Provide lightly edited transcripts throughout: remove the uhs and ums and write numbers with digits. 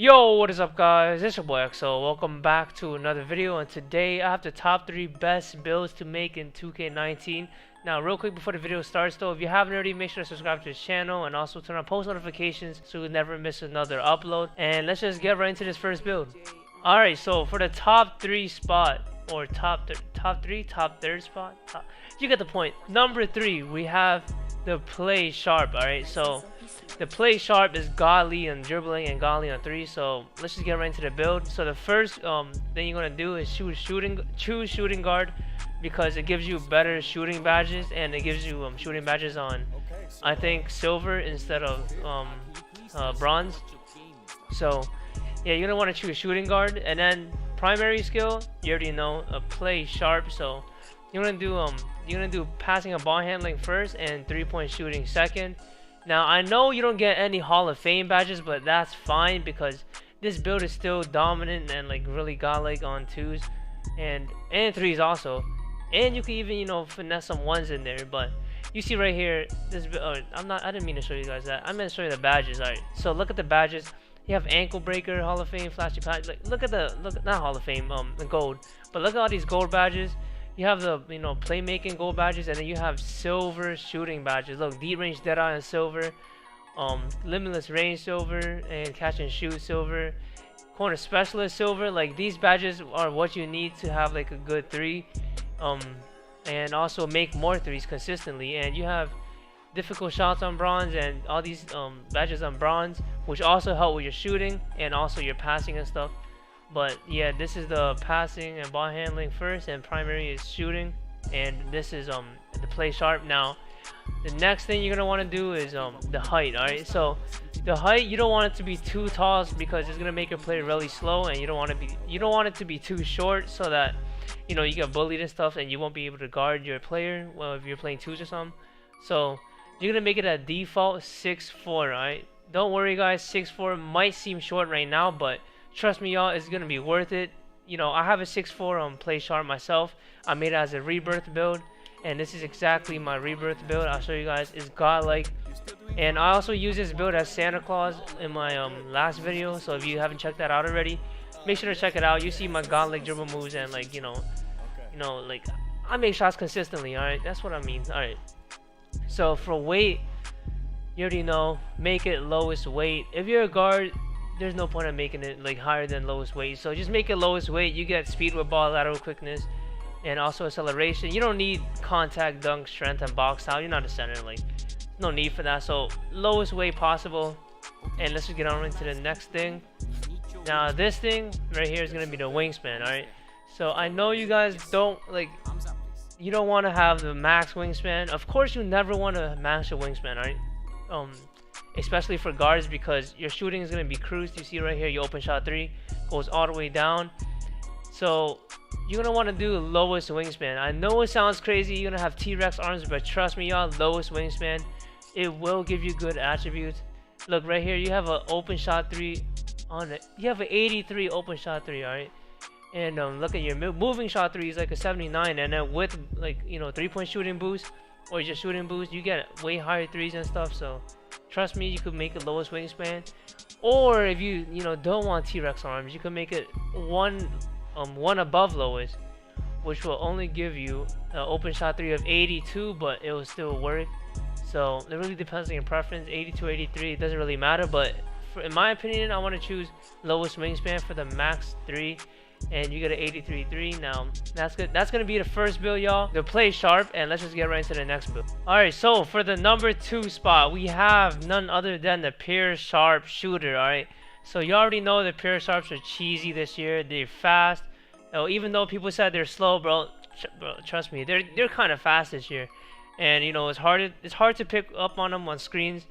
Yo, what is up guys, it's your boy WMxo. Welcome back to another video, and today I have the top 3 best builds to make in 2K19. Now real quick before the video starts though, if you haven't already, make sure to subscribe to this channel and also turn on post notifications so you never miss another upload. And let's just get right into this first build. Alright, so for the top 3 spot, or top third spot, you get the point. Number 3, we have the play sharp. Alright, so the play sharp is godly on dribbling and godly on 3. So let's just get right into the build. So the first thing you're gonna do is choose shooting guard, because it gives you better shooting badges, and it gives you shooting badges on, I think, silver instead of bronze. So yeah, you're gonna want to choose shooting guard. And then primary skill, you already know, a play sharp. So you're gonna do passing and ball handling first, and 3-point shooting second. Now I know you don't get any Hall of Fame badges, but that's fine because this build is still dominant and like really godlike on 2s and 3s also. And you can even, finesse some 1s in there. But you see right here, this I didn't mean to show you guys that. I meant to show you the badges. Alright, so look at the badges. You have ankle breaker, Hall of Fame, flashy patch. Like look at not Hall of Fame, the gold, but look at all these gold badges. You have the playmaking gold badges, and then you have silver shooting badges. Look, deep range deadeye and silver, limitless range silver, and catch and shoot silver, corner specialist silver. Like these badges are what you need to have like a good 3, and also make more 3s consistently. And you have difficult shots on bronze, and all these badges on bronze, which also help with your shooting and also your passing and stuff. But yeah, this is the passing and ball handling first, and primary is shooting, and this is the play sharp. Now the next thing you're gonna want to do is the height. All right, so the height, you don't want it to be too tall because it's gonna make your play really slow, and you don't want it to be too short so that you get bullied and stuff, and you won't be able to guard your player well if you're playing 2s or something. So you're gonna make it a default 6'4". All right, don't worry guys, 6'4" might seem short right now, but trust me y'all, it's gonna be worth it. I have a 6'4" play sharp myself. I made it as a rebirth build, and this is exactly my rebirth build. I'll show you guys. It's godlike, and I also use this build as Santa Claus in my last video. So if you haven't checked that out already, make sure to check it out. You see my godlike dribble moves, and like like I make shots consistently. All right, that's what I mean. All right, so for weight, you already know, make it lowest weight. If you're a guard, there's no point in making it like higher than lowest weight, so just make it lowest weight. You get speed with ball, lateral quickness, and also acceleration. You don't need contact, dunk, strength, and box out. You're not a center, like no need for that. So lowest weight possible. And let's just get on into the next thing. Now this thing right here is gonna be the wingspan. All right, so I know you guys you don't want to have the max wingspan. Of course you never want to max your wingspan, all right? Especially for guards, because your shooting is going to be cruised. You see right here, your open shot 3 goes all the way down. So you're going to want to do lowest wingspan. I know it sounds crazy, you're going to have T-Rex arms, but trust me y'all, lowest wingspan, it will give you good attributes. Look right here, you have an open shot 3 on it. You have an 83 open shot 3, alright? And look at your moving shot 3 is like a 79, and then with 3-point shooting boost or just shooting boost, you get way higher 3s and stuff. So trust me, you could make it lowest wingspan. Or if you don't want T-Rex arms, you can make it one above lowest, which will only give you an open shot 3 of 82, but it will still work. So it really depends on your preference. 82, 83, it doesn't really matter. But in my opinion, I want to choose lowest wingspan for the max 3. And you get an 83.3. Now that's good. That's gonna be the first build, y'all, the play sharp. And let's just get right into the next build. All right, so for the number 2 spot, we have none other than the pure sharp shooter. All right, so you already know the pure sharps are cheesy this year. They're fast. Even though people said they're slow, bro, trust me, they're kind of fast this year. And it's hard to pick up on them on screens,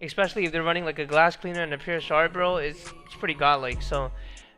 especially if they're running like a glass cleaner and a pure sharp, bro. It's pretty godlike. So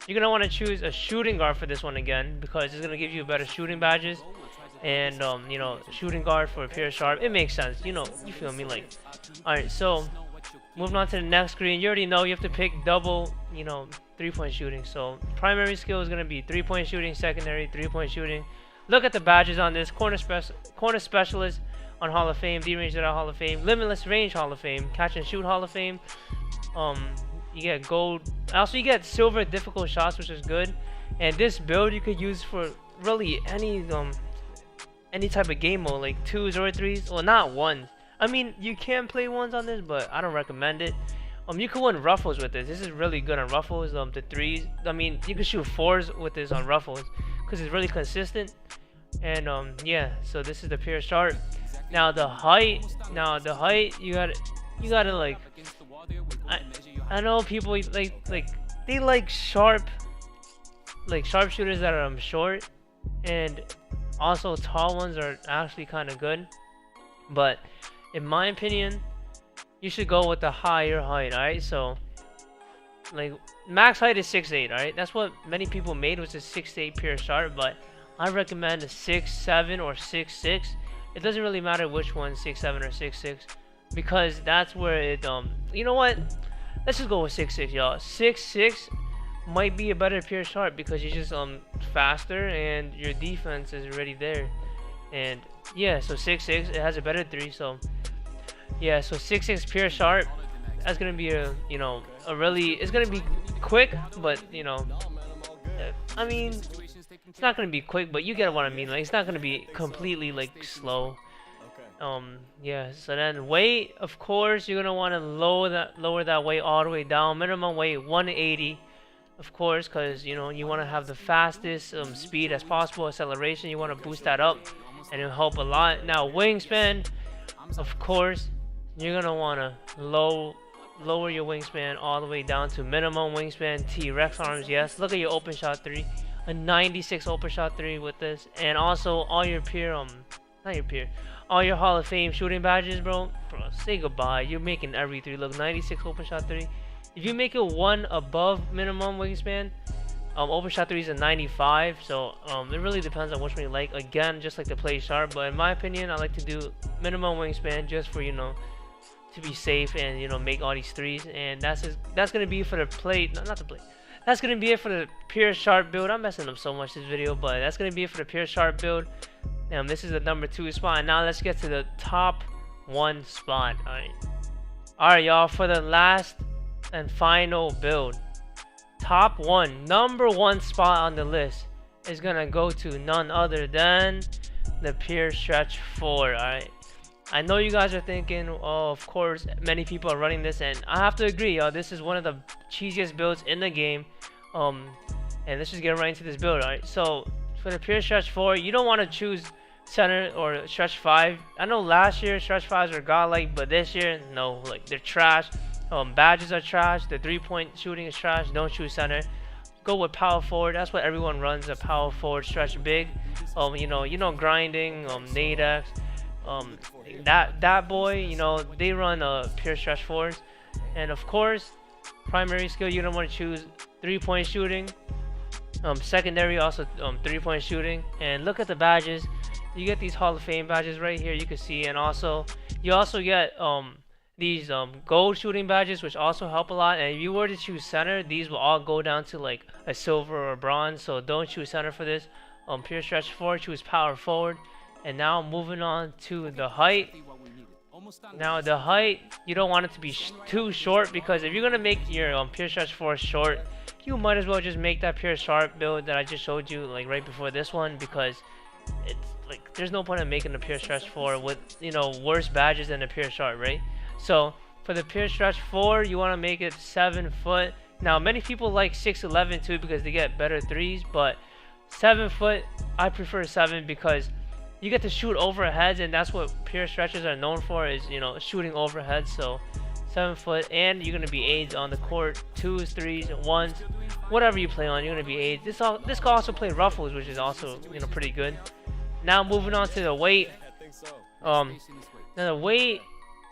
you're going to want to choose a shooting guard for this one again, because it's going to give you better shooting badges. And, shooting guard for a pure sharp. It makes sense. You feel me? Like, alright, so moving on to the next screen. You already know you have to pick double, 3-point shooting. So primary skill is going to be 3-point shooting, secondary 3-point shooting. Look at the badges on this. Corner specialist on Hall of Fame, D-range Hall of Fame, limitless range Hall of Fame, catch and shoot Hall of Fame, You get gold. Also, you get silver difficult shots, which is good. And this build you could use for really any type of game mode, like 2s or 3s. Well, not 1s. I mean, you can play 1s on this, but I don't recommend it. You can win ruffles with this. This is really good on ruffles. The 3s. I mean, you can shoot 4s with this on ruffles because it's really consistent. And yeah. So this is the pure chart. Now the height. You gotta like. I know people like they like sharpshooters that are short, and also tall ones are actually kind of good. But in my opinion, you should go with the higher height. Alright, so like max height is 6'8", alright? That's what many people made, was a 6'8" pure sharp, but I recommend a 6'7" or 6'6". It doesn't really matter which one, 6'7" or 6'6", because that's where it you know what? Let's just go with 6'6", y'all. 6'6" might be a better pure sharp because you're just faster and your defense is already there. And yeah, so 6'6", it has a better 3, so yeah, so 6'6" pure sharp, that's gonna be a it's gonna be quick, but I mean, it's not gonna be quick, but you get what I mean. Like, it's not gonna be completely like slow. Yeah. So then weight, of course, you're gonna want to lower that weight all the way down. Minimum weight 180, of course, because you want to have the fastest speed as possible. Acceleration, you want to boost that up, and it'll help a lot. Now wingspan, of course, you're gonna want to lower your wingspan all the way down to minimum wingspan. T-Rex arms, yes. Look at your open shot 3, a 96 open shot 3 with this, and also all your all your Hall of Fame shooting badges, bro, say goodbye. You're making every 3. Look, 96 open shot 3. If you make it 1 above minimum wingspan, open shot 3 is a 95. So it really depends on which one you like. Again, just like to play sharp, but in my opinion, I like to do minimum wingspan just for to be safe and make all these 3s. And that's gonna be for the plate, not the plate. That's gonna be it for the pure sharp build. I'm messing up so much this video, but that's gonna be it for the pure sharp build. Now this is the number 2 spot. Now let's get to the top 1 spot. Alright, y'all, for the last and final build, top 1, number 1 spot on the list is gonna go to none other than the Pure Stretch 4. Alright, I know you guys are thinking, oh, of course many people are running this, and I have to agree, y'all, this is one of the cheesiest builds in the game. And let's just get right into this build. Alright, so for the Pure Stretch 4, you don't want to choose center or stretch 5. I know last year stretch 5s were godlike, but this year no, like they're trash. Badges are trash. The 3-point shooting is trash. Don't choose center. Go with power forward. That's what everyone runs, a power forward stretch big. Grinding, Nadex, that boy, they run pure stretch 4s. And of course, primary skill, you don't want to choose 3-point shooting. Secondary, also 3-point shooting. And look at the badges. You get these Hall of Fame badges right here, you can see, and also you get these gold shooting badges, which also help a lot. And if you were to choose center, these will all go down to like a silver or bronze, so don't choose center for this. Pure Stretch 4, choose power forward. And now moving on to the height. Now the height, you don't want it to be too short, because if you're gonna make your Pure Stretch 4 short, you might as well just make that pure sharp build that I just showed you like right before this one, because it's like there's no point in making the Pure Stretch 4 with worse badges than the pure sharp, right? So for the Pure Stretch 4, you want to make it 7 foot. Now many people like 6'11" too, because they get better 3s, but 7 foot, I prefer 7 because you get to shoot overheads, and that's what pure stretches are known for, is shooting overheads. So 7 foot, and you're gonna be aids on the court, 2s, 3s, 1s, whatever you play on, you're gonna be aids. This can also play ruffles, which is also pretty good. Now moving on to the weight. Now the weight,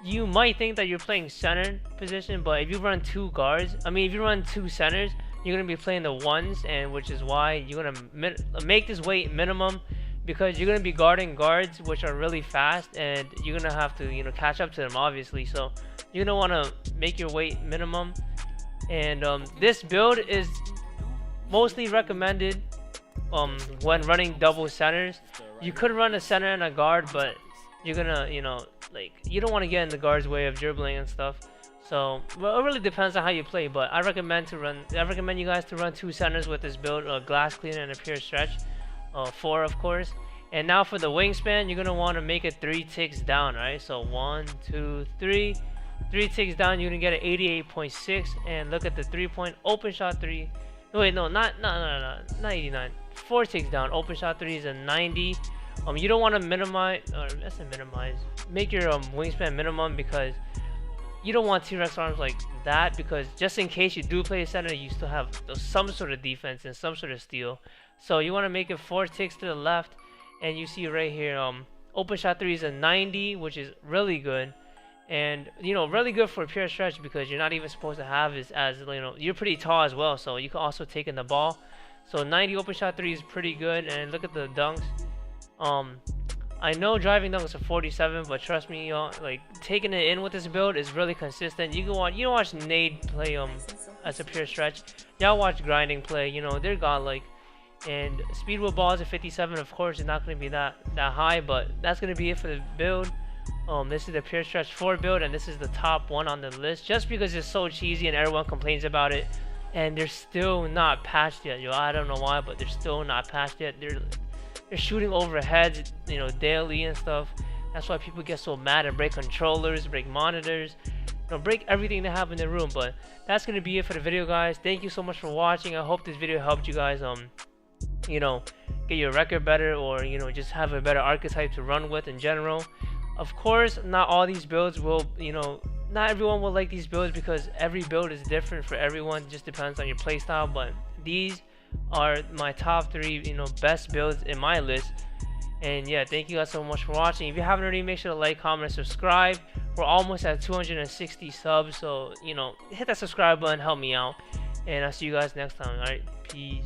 you might think that you're playing center position, but if you run 2 guards, if you run 2 centers, you're gonna be playing the 1s, and which is why you're gonna make this weight minimum, because you're gonna be guarding guards which are really fast, and you're gonna have to catch up to them, obviously. So you're gonna want to make your weight minimum. And this build is mostly recommended when running double centers. You could run a center and a guard, but you're gonna you don't want to get in the guard's way of dribbling and stuff. So, well, it really depends on how you play, but I recommend you guys to run 2 centers with this build, a glass cleaner and a pure stretch, 4 of course. And now for the wingspan, you're gonna want to make it 3 ticks down, right? So 1, 2, 3, 3 ticks down, you're gonna get an 88.6. And look at the 3-point open shot 3. No, wait, no, not 89. 4 ticks down, open shot 3 is a 90. You don't want to minimize, or that's a minimize. Make your wingspan minimum, because you don't want T-Rex arms like that, because just in case you do play a center, you still have some sort of defense and some sort of steal. So you want to make it 4 ticks to the left, and you see right here, open shot 3 is a 90, which is really good, and you know, really good for pure stretch, because you're not even supposed to have this, as you know, you're pretty tall as well, so you can also take in the ball. So 90 open shot 3 is pretty good. And look at the dunks. I know driving dunks are 47, but trust me, y'all, like taking it in with this build is really consistent. You can watch Nade play as a pure stretch. Y'all watch Grinding play. You know, they're godlike. And speed with balls at 57, of course, is not going to be that high, but that's going to be it for the build. This is the pure stretch 4 build, and this is the top one on the list, just because it's so cheesy and everyone complains about it, and they're still not patched yet. Yo, I don't know why, but they're still not patched yet. They're shooting overheads, you know, daily and stuff. That's why people get so mad and break controllers, break monitors, you know, break everything they have in their room. But that's gonna be it for the video, guys. Thank you so much for watching. I hope this video helped you guys you know, get your record better, or you know, just have a better archetype to run with in general. Of course, not all these builds will, you know, not everyone will like these builds, because every build is different for everyone. It just depends on your playstyle. But these are my top 3, you know, best builds in my list. And yeah, thank you guys so much for watching. If you haven't already, make sure to like, comment, and subscribe. We're almost at 260 subs, so you know, hit that subscribe button, help me out, and I'll see you guys next time. All right, peace.